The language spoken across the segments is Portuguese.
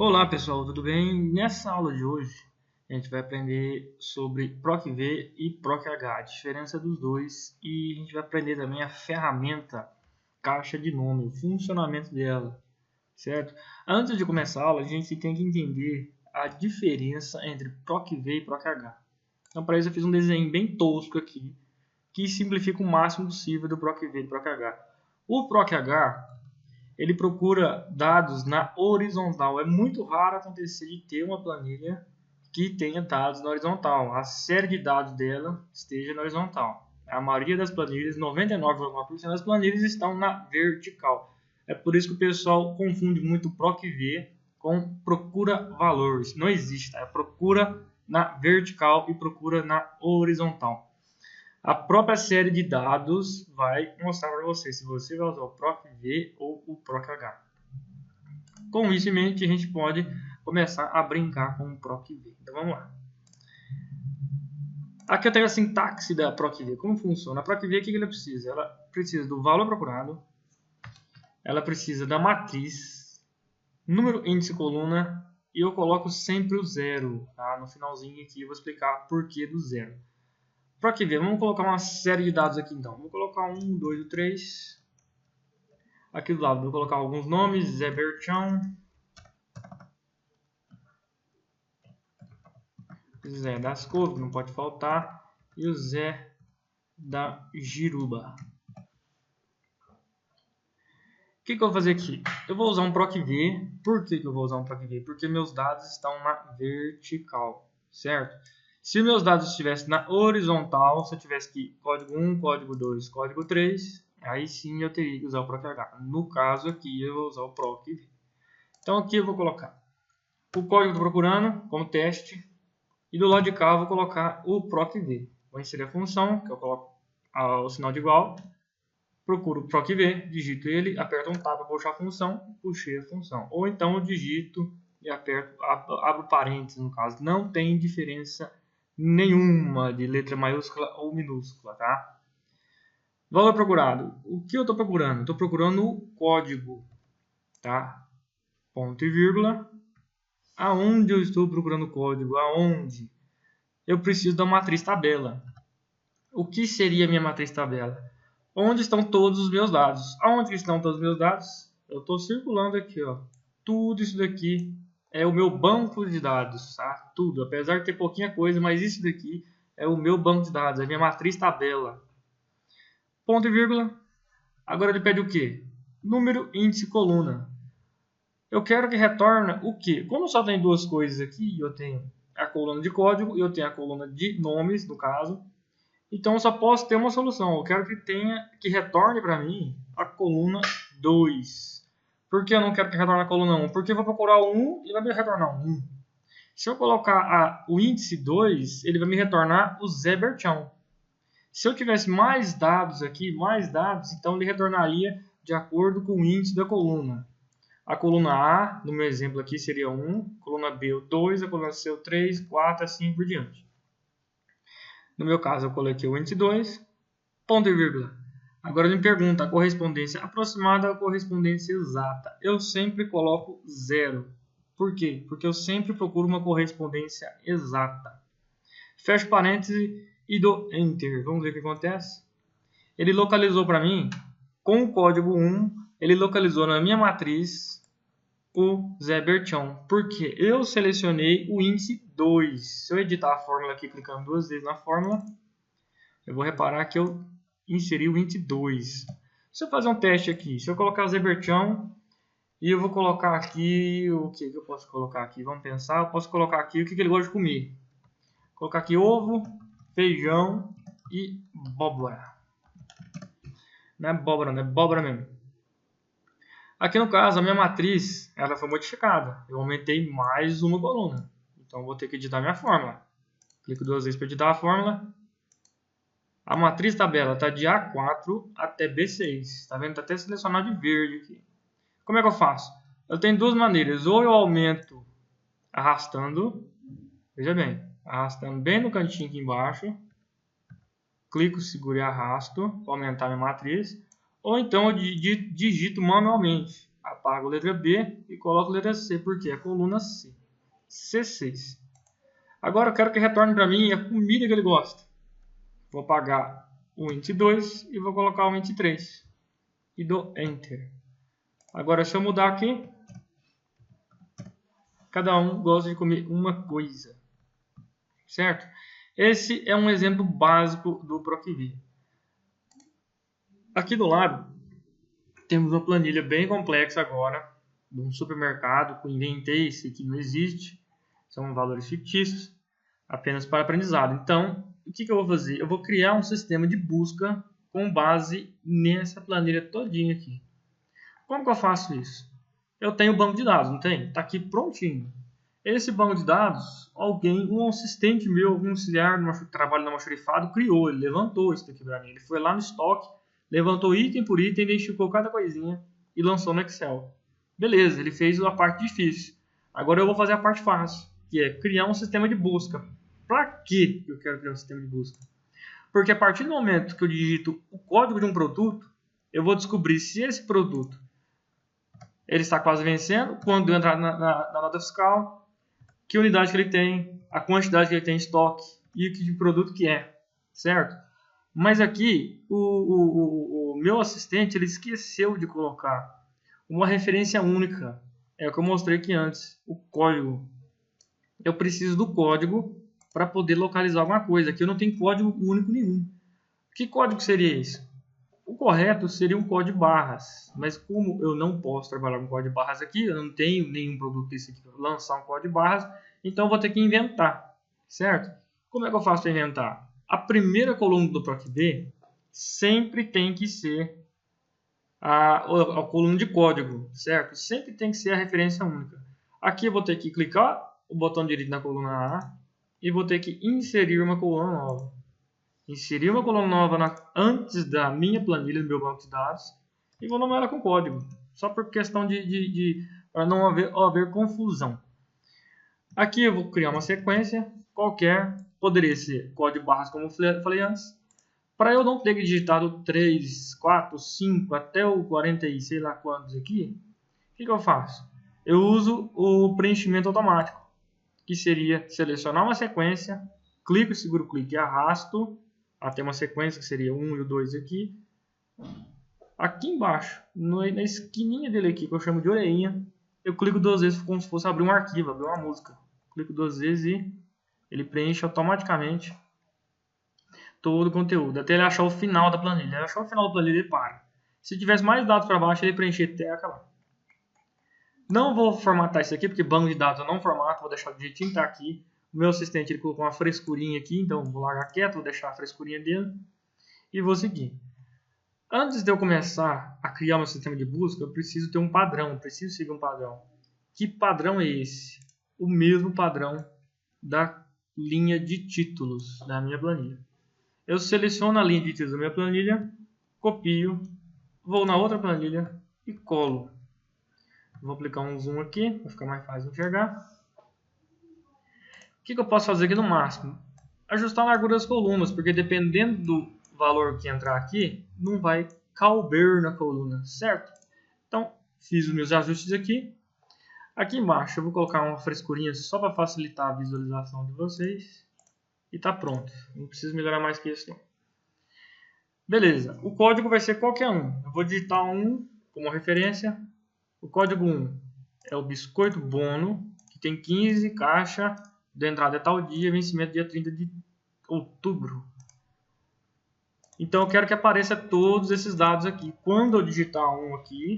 Olá pessoal, tudo bem? Nessa aula de hoje a gente vai aprender sobre PROC-V e PROC-H, a diferença dos dois, e a gente vai aprender também a ferramenta caixa de nome, o funcionamento dela, certo? Antes de começar a aula, a gente tem que entender a diferença entre PROC-V e PROC-H. Então para isso eu fiz um desenho bem tosco aqui, que simplifica o máximo possível do PROC-V e PROC-H. O PROC-H ele procura dados na horizontal. É muito raro acontecer de ter uma planilha que tenha dados na horizontal. A série de dados dela esteja na horizontal. A maioria das planilhas, 99,9% das planilhas, estão na vertical. É por isso que o pessoal confunde muito PROC-V com procura valores. Não existe, tá? É procura na vertical e procura na horizontal. A própria série de dados vai mostrar para você se você vai usar o PROC-V ou o PROC-H. Com isso em mente, a gente pode começar a brincar com o PROC-V. Então vamos lá. Aqui eu tenho a sintaxe da PROC-V. Como funciona? A PROC-V, o que ela precisa? Ela precisa do valor procurado, ela precisa da matriz, número, índice, coluna, e eu coloco sempre o zero. Tá? No finalzinho aqui eu vou explicar por que do zero. PROC-V, vamos colocar uma série de dados aqui então. Vou colocar 1, 2, 3. Aqui do lado vou colocar alguns nomes. Zé Berchão. Zé das Couves, não pode faltar. E o Zé da Giruba. O que eu vou fazer aqui? Eu vou usar um PROC-V. Por que eu vou usar um PROC-V? Porque meus dados estão na vertical, certo? Se meus dados estivessem na horizontal, se eu tivesse aqui código 1, código 2, código 3, aí sim eu teria que usar o PROC-H. No caso aqui eu vou usar o PROC-V. Então aqui eu vou colocar o código que eu estou procurando como teste e do lado de cá eu vou colocar o PROC-V. Vou inserir a função, que eu coloco o sinal de igual, procuro o PROC-V, digito ele, aperto um tab para puxar a função, puxei a função. Ou então eu digito e aperto, abro parênteses no caso. Não tem diferença nenhuma de letra maiúscula ou minúscula, tá? Valor procurado. O que eu estou procurando? Estou procurando o código, tá? Ponto e vírgula. Aonde eu estou procurando o código? Aonde? Eu preciso da matriz tabela. O que seria a minha matriz tabela? Onde estão todos os meus dados? Aonde estão todos os meus dados? Eu estou circulando aqui, ó. Tudo isso daqui é o meu banco de dados, tá? Tudo, apesar de ter pouquinha coisa, mas isso daqui é o meu banco de dados, é a minha matriz tabela. Ponto e vírgula. Agora ele pede o quê? Número, índice, coluna. Eu quero que retorne o quê? Como só tem duas coisas aqui, eu tenho a coluna de código e eu tenho a coluna de nomes, no caso. Então eu só posso ter uma solução. Eu quero que retorne para mim a coluna 2. Por que eu não quero que retorne a coluna 1? Porque eu vou procurar o 1 e vai me retornar um 1. Se eu colocar o índice 2, ele vai me retornar o Zé Berchão. Se eu tivesse mais dados aqui, então ele retornaria de acordo com o índice da coluna. A coluna A, no meu exemplo aqui, seria 1, a coluna B o 2, a coluna C o 3, 4, assim por diante. No meu caso, eu coloquei o índice 2, ponto e vírgula. Agora ele me pergunta a correspondência aproximada ou a correspondência exata. Eu sempre coloco 0. Por quê? Porque eu sempre procuro uma correspondência exata. Fecho parênteses e dou Enter. Vamos ver o que acontece. Ele localizou para mim, com o código 1, ele localizou na minha matriz o Zé Berchão. Por quê? Eu selecionei o índice 2. Se eu editar a fórmula aqui, clicando duas vezes na fórmula, eu vou reparar que eu inseri o índice 2. Se eu fazer um teste aqui, se eu colocar o Zé Berchão e eu vou colocar aqui, o que eu posso colocar aqui? Vamos pensar, eu posso colocar aqui o que ele gosta de comer. Vou colocar aqui ovo, feijão e abóbora. Não é abóbora, não é abóbora mesmo. Aqui no caso, a minha matriz ela foi modificada. Eu aumentei mais uma coluna. Então, eu vou ter que editar minha fórmula. Clico duas vezes para editar a fórmula. A matriz tabela está de A4 até B6. Está vendo? Está até selecionado de verde aqui. Como é que eu faço? Eu tenho duas maneiras. Ou eu aumento arrastando. Veja bem. Arrastando bem no cantinho aqui embaixo. Clico, seguro e arrasto para aumentar minha matriz. Ou então eu digito manualmente. apago a letra B e coloco a letra C, porque é a coluna C. C6. Agora eu quero que retorne para mim a comida que ele gosta. Vou apagar o int 2 e vou colocar o int 3. E dou Enter. Agora se eu mudar aqui, cada um gosta de comer uma coisa. Certo? Esse é um exemplo básico do PROC-V. Aqui do lado, temos uma planilha bem complexa agora, de um supermercado, que eu inventei, esse aqui não existe, são valores fictícios, apenas para aprendizado. Então, o que eu vou fazer? Eu vou criar um sistema de busca com base nessa planilha todinha aqui. Como que eu faço isso? Eu tenho o banco de dados, não tem? Está aqui prontinho. Esse banco de dados, um assistente meu, um auxiliar que trabalha no almoxarifado, criou, ele levantou isso aqui para mim. Ele foi lá no estoque, levantou item por item, identificou cada coisinha e lançou no Excel. Beleza, ele fez a parte difícil. Agora eu vou fazer a parte fácil, que é criar um sistema de busca. Para que eu quero criar um sistema de busca? Porque a partir do momento que eu digito o código de um produto, eu vou descobrir se esse produto ele está quase vencendo, quando eu entrar na nota fiscal, que unidade que ele tem, a quantidade que ele tem em estoque e que produto que é, certo? Mas aqui, o meu assistente ele esqueceu de colocar uma referência única. É o que eu mostrei aqui antes, o código. Eu preciso do código para poder localizar alguma coisa. Aqui eu não tenho código único nenhum. Que código seria esse? O correto seria um código de barras, mas como eu não posso trabalhar com código de barras aqui, eu não tenho nenhum produto desse aqui para lançar um código de barras, então eu vou ter que inventar, certo? Como é que eu faço para inventar? A primeira coluna do PROC-V sempre tem que ser a coluna de código, certo? Sempre tem que ser a referência única. Aqui eu vou ter que clicar o botão direito na coluna A e vou ter que inserir uma coluna nova. Inserir uma coluna nova antes da minha planilha do meu banco de dados e vou nomear ela com código, só por questão para não haver confusão. Aqui eu vou criar uma sequência qualquer, poderia ser código barras como eu falei antes, para eu não ter que digitar do 3, 4, 5 até o 40 e sei lá quantos aqui, o que eu faço? Eu uso o preenchimento automático, que seria selecionar uma sequência, clico, seguro o clique e arrasto até uma sequência que seria 1 e o 2 aqui. Aqui embaixo, na esquininha dele aqui, que eu chamo de orelhinha, eu clico 2 vezes como se fosse abrir um arquivo, abrir uma música. Clico 2 vezes e ele preenche automaticamente todo o conteúdo, até ele achar o final da planilha. Ele achar o final da planilha, ele para. Se tivesse mais dados para baixo, ele preencher até acabar. Não vou formatar isso aqui, porque banco de dados eu não formato, vou deixar do jeitinho que está aqui. O meu assistente ele colocou uma frescurinha aqui, então vou largar quieto, vou deixar a frescurinha dele e vou seguir. Antes de eu começar a criar meu sistema de busca, eu preciso ter um padrão, eu preciso seguir um padrão. Que padrão é esse? O mesmo padrão da linha de títulos da minha planilha. Eu seleciono a linha de títulos da minha planilha, copio, vou na outra planilha e colo. Vou aplicar um zoom aqui, para ficar mais fácil de enxergar. O que eu posso fazer aqui no máximo? Ajustar a largura das colunas, porque dependendo do valor que entrar aqui, não vai caber na coluna, certo? Então, fiz os meus ajustes aqui. Aqui embaixo eu vou colocar uma frescurinha só para facilitar a visualização de vocês. E está pronto. Não preciso melhorar mais que isso não. Beleza, o código vai ser qualquer um. Eu vou digitar um como referência. O código 1 é o Biscoito Bono, que tem 15 caixa. De entrada é tal dia, vencimento dia 30 de outubro. Então eu quero que apareça todos esses dados aqui. Quando eu digitar um aqui,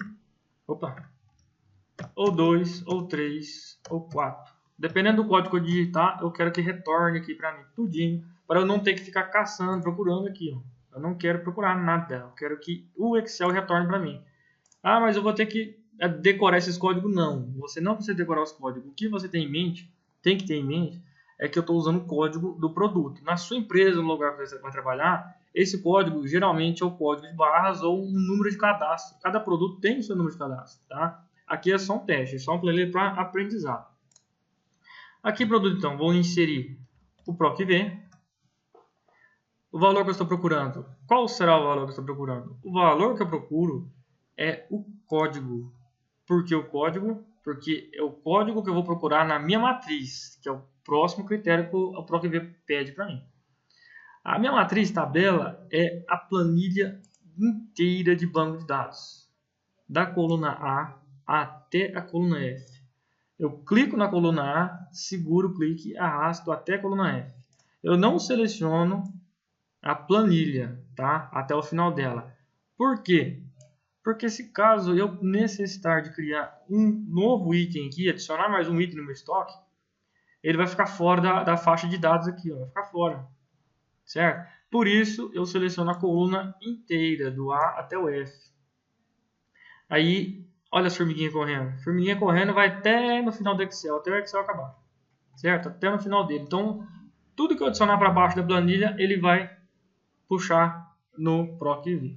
ou 2, ou 3, ou 4. Dependendo do código que eu digitar, eu quero que retorne aqui para mim tudinho, para eu não ter que ficar caçando, procurando aqui. Ó. Eu não quero procurar nada, eu quero que o Excel retorne para mim. Ah, mas eu vou ter que decorar esses códigos? Não, você não precisa decorar os códigos. O que você tem que ter em mente, é que eu estou usando o código do produto. Na sua empresa, no lugar que você vai trabalhar, esse código geralmente é o código de barras ou um número de cadastro. Cada produto tem o seu número de cadastro. Tá? Aqui é só um teste, é só um planilha para aprendizado. Aqui, produto, então, vou inserir o PROC-V. O valor que eu estou procurando. Qual será o valor que eu estou procurando? O valor que eu procuro é o código. Por que o código? Porque é o código que eu vou procurar na minha matriz, que é o próximo critério que o PROC-V pede para mim. A minha matriz tabela é a planilha inteira de banco de dados, da coluna A até a coluna F. Eu clico na coluna A, seguro o clique, arrasto até a coluna F. Eu não seleciono a planilha, tá? Até o final dela. Por quê? Porque se caso eu necessitar de criar um novo item aqui, adicionar mais um item no meu estoque, ele vai ficar fora da faixa de dados aqui, ó, vai ficar fora, certo? Por isso eu seleciono a coluna inteira, do A até o F. Aí, olha as formiguinhas correndo. A formiguinha correndo vai até no final do Excel, até o Excel acabar, certo? Até no final dele. Então, tudo que eu adicionar para baixo da planilha, ele vai puxar no PROC-V.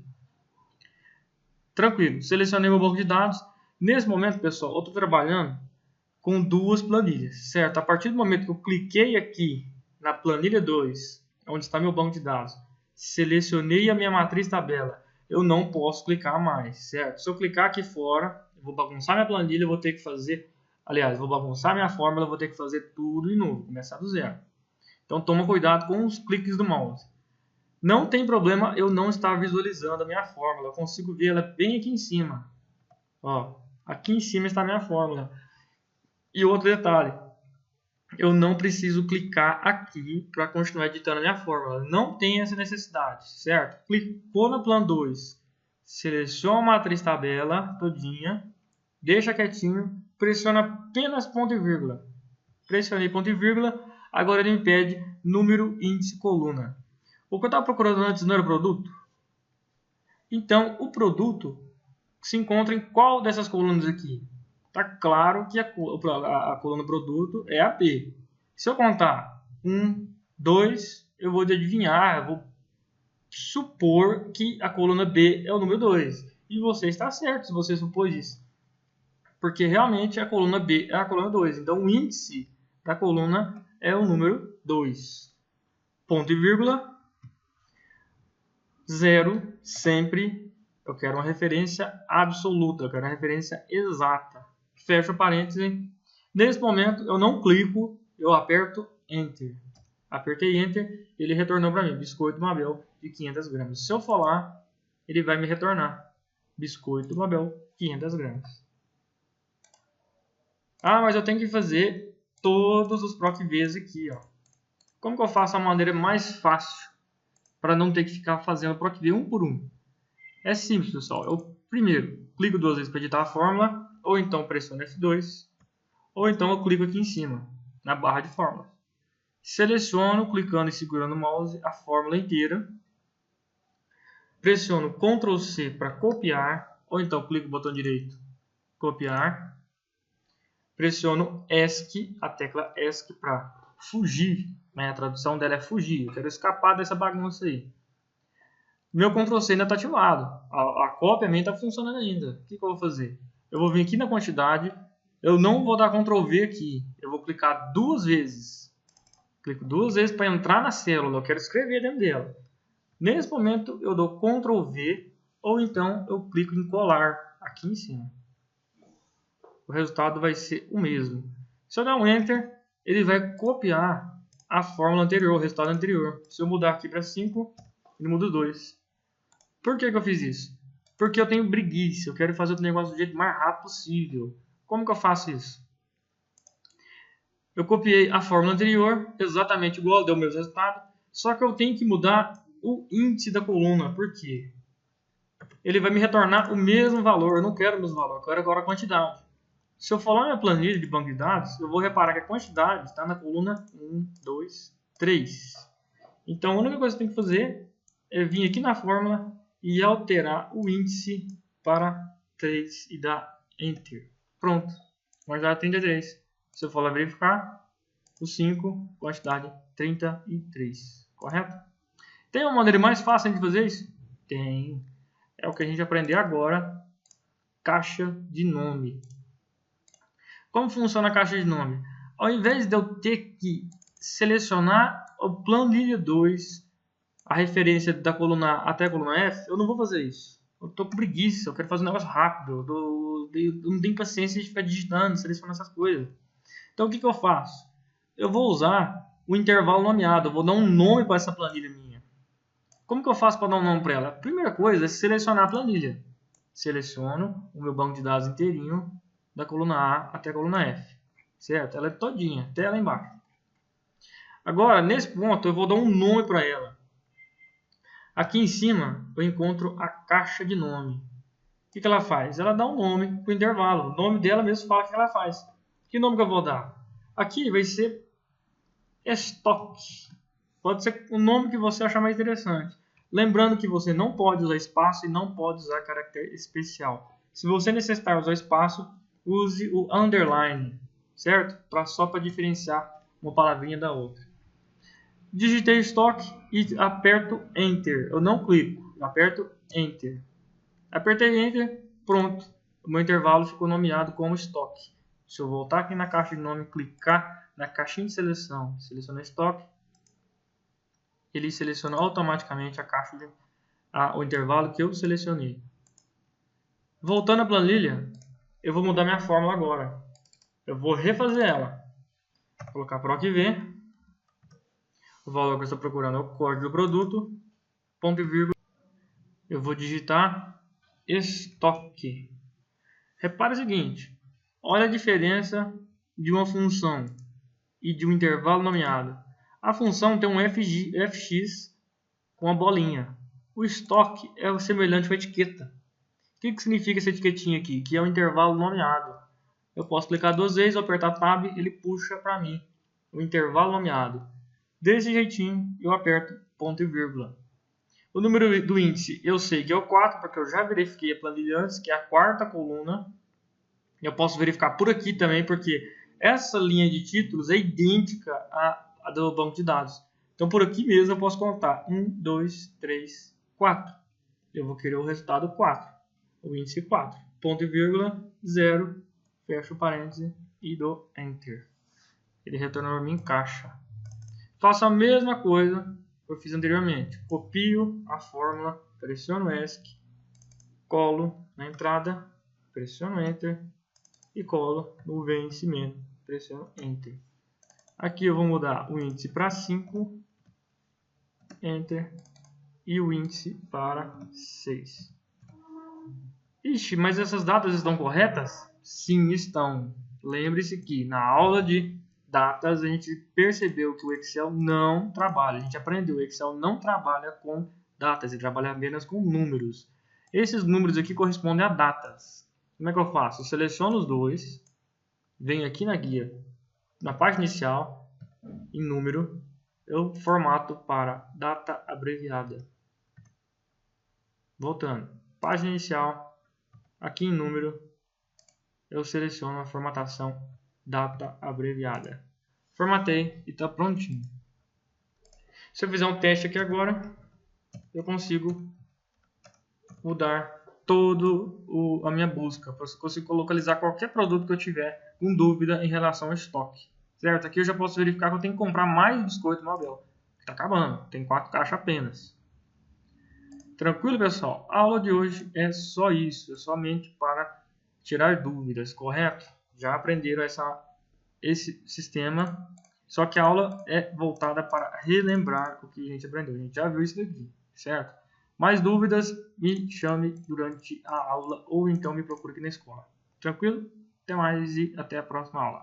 Tranquilo, selecionei meu banco de dados. Nesse momento, pessoal, eu estou trabalhando com duas planilhas, certo? A partir do momento que eu cliquei aqui na planilha 2, onde está meu banco de dados, selecionei a minha matriz tabela, eu não posso clicar mais, certo? Se eu clicar aqui fora, eu vou bagunçar minha planilha, eu vou ter que fazer, aliás, vou bagunçar minha fórmula, eu vou ter que fazer tudo de novo, começar do zero. Então toma cuidado com os cliques do mouse. Não tem problema eu não estar visualizando a minha fórmula. Eu consigo ver ela bem aqui em cima. Ó, aqui em cima está a minha fórmula. E outro detalhe. Eu não preciso clicar aqui para continuar editando a minha fórmula. Não tem essa necessidade, certo? Clicou na Plan 2. Seleciona a matriz tabela todinha. Deixa quietinho. Pressiona apenas ponto e vírgula. Pressionei ponto e vírgula. Agora ele me pede número, índice, coluna. O que eu estava procurando antes não era o produto? Então, o produto se encontra em qual dessas colunas aqui? Está claro que a coluna produto é a B. Se eu contar 1, 2, eu vou adivinhar, eu vou supor que a coluna B é o número 2. E você está certo se você supôs isso. Porque realmente a coluna B é a coluna 2. Então, o índice da coluna é o número 2. Ponto e vírgula. 0, sempre, eu quero uma referência absoluta, eu quero uma referência exata. Fecho parênteses. Nesse momento, eu não clico, eu aperto Enter. Apertei Enter, ele retornou para mim, biscoito Mabel de 500 gramas. Se eu for lá, ele vai me retornar, biscoito Mabel, 500 gramas. Ah, mas eu tenho que fazer todos os PROC-Vs aqui, ó. Como que eu faço a maneira mais fácil para não ter que ficar fazendo PROC-V um por um? É simples, pessoal. Eu primeiro clico duas vezes para editar a fórmula, ou então pressiono F2, ou então eu clico aqui em cima, na barra de fórmula. Seleciono, clicando e segurando o mouse, a fórmula inteira. Pressiono Ctrl C para copiar, ou então clico no botão direito, copiar. Pressiono ESC, a tecla ESC para fugir. A tradução dela é fugir. Eu quero escapar dessa bagunça aí. Meu Ctrl C ainda está ativado. A cópia minha está funcionando ainda. O que eu vou fazer? Eu vou vir aqui na quantidade. Eu não vou dar Ctrl V aqui. Eu vou clicar duas vezes. Clico duas vezes para entrar na célula. Eu quero escrever dentro dela. Nesse momento eu dou Ctrl V. Ou então eu clico em colar aqui em cima. O resultado vai ser o mesmo. Se eu dar um Enter, ele vai copiar a fórmula anterior, o resultado anterior. Se eu mudar aqui para 5, ele muda 2. Por que eu fiz isso? Porque eu tenho preguiça, eu quero fazer o negócio do jeito mais rápido possível. Como que eu faço isso? Eu copiei a fórmula anterior, exatamente igual, deu o mesmo resultado, só que eu tenho que mudar o índice da coluna. Por quê? Ele vai me retornar o mesmo valor, eu não quero o mesmo valor, eu quero agora a quantidade. Se eu for lá na minha planilha de banco de dados, eu vou reparar que a quantidade está na coluna 1, 2, 3. Então, a única coisa que eu tenho que fazer é vir aqui na fórmula e alterar o índice para 3 e dar Enter. Pronto, quantidade 33. Se eu for lá verificar, o 5, quantidade 33. Correto? Tem uma maneira mais fácil de fazer isso? Tem. É o que a gente aprendeu agora. Caixa de nome. Como funciona a caixa de nome? Ao invés de eu ter que selecionar o planilha 2, a referência da coluna A até a coluna F, eu não vou fazer isso. Eu tô com preguiça, eu quero fazer um negócio rápido, eu não tenho paciência de ficar digitando, selecionando essas coisas. Então o que eu faço? Eu vou usar o intervalo nomeado, eu vou dar um nome para essa planilha minha. Como que eu faço para dar um nome para ela? A primeira coisa é selecionar a planilha. Seleciono o meu banco de dados inteirinho, da coluna A até a coluna F. Certo? Ela é todinha, até lá embaixo. Agora, nesse ponto, eu vou dar um nome para ela. Aqui em cima, eu encontro a caixa de nome. O que ela faz? Ela dá um nome para o intervalo. O nome dela mesmo fala o que ela faz. Que nome que eu vou dar? Aqui vai ser estoque. Pode ser o nome que você achar mais interessante. Lembrando que você não pode usar espaço e não pode usar caractere especial. Se você necessitar usar espaço, use o underline, certo? Só para diferenciar uma palavrinha da outra. Digitei estoque e aperto Enter. Eu não clico, eu aperto Enter. Apertei Enter, pronto. O meu intervalo ficou nomeado como estoque. Se eu voltar aqui na caixa de nome e clicar na caixinha de seleção, selecionar estoque, ele seleciona automaticamente a caixa o intervalo que eu selecionei. Voltando à planilha, eu vou mudar minha fórmula agora. Eu vou refazer ela. Vou colocar PROC-V. O valor que eu estou procurando é o código do produto. Ponto e vírgula. Eu vou digitar estoque. Repare o seguinte. Olha a diferença de uma função e de um intervalo nomeado. A função tem um fx com a bolinha. O estoque é semelhante com a etiqueta. O que significa essa etiquetinha aqui? Que é um intervalo nomeado. Eu posso clicar 2 vezes, apertar Tab, ele puxa para mim o intervalo nomeado. Desse jeitinho, eu aperto ponto e vírgula. O número do índice eu sei que é o 4, porque eu já verifiquei a planilha antes, que é a quarta coluna. Eu posso verificar por aqui também, porque essa linha de títulos é idêntica à do banco de dados. Então, por aqui mesmo eu posso contar 1, 2, 3, 4. Eu vou querer o resultado 4, o índice 4. Ponto e vírgula, 0, fecho o parêntese e dou Enter. Ele retorna para mim em caixa. Faço a mesma coisa que eu fiz anteriormente. Copio a fórmula, pressiono ESC, colo na entrada, pressiono Enter e colo no vencimento, pressiono Enter. Aqui eu vou mudar o índice para 5, Enter, e o índice para 6. Ixi, mas essas datas estão corretas? Sim, estão. Lembre-se que na aula de datas a gente percebeu que o Excel não trabalha. A gente aprendeu que o Excel não trabalha com datas, ele trabalha apenas com números. Esses números aqui correspondem a datas. Como é que eu faço? Eu seleciono os dois, venho aqui na guia, na página inicial, em número, eu formato para data abreviada. Voltando, página inicial, aqui em número, eu seleciono a formatação data abreviada. Formatei e está prontinho. Se eu fizer um teste aqui agora, eu consigo mudar toda a minha busca. Eu consigo localizar qualquer produto que eu tiver com dúvida em relação ao estoque. Certo? Aqui eu já posso verificar que eu tenho que comprar mais biscoito Mabel. Está acabando, tem 4 caixas apenas. Tranquilo, pessoal? A aula de hoje é só isso, é somente para tirar dúvidas, correto? Já aprenderam esse sistema, só que a aula é voltada para relembrar o que a gente aprendeu. A gente já viu isso daqui, certo? Mais dúvidas, me chame durante a aula ou então me procure aqui na escola. Tranquilo? Até mais e até a próxima aula.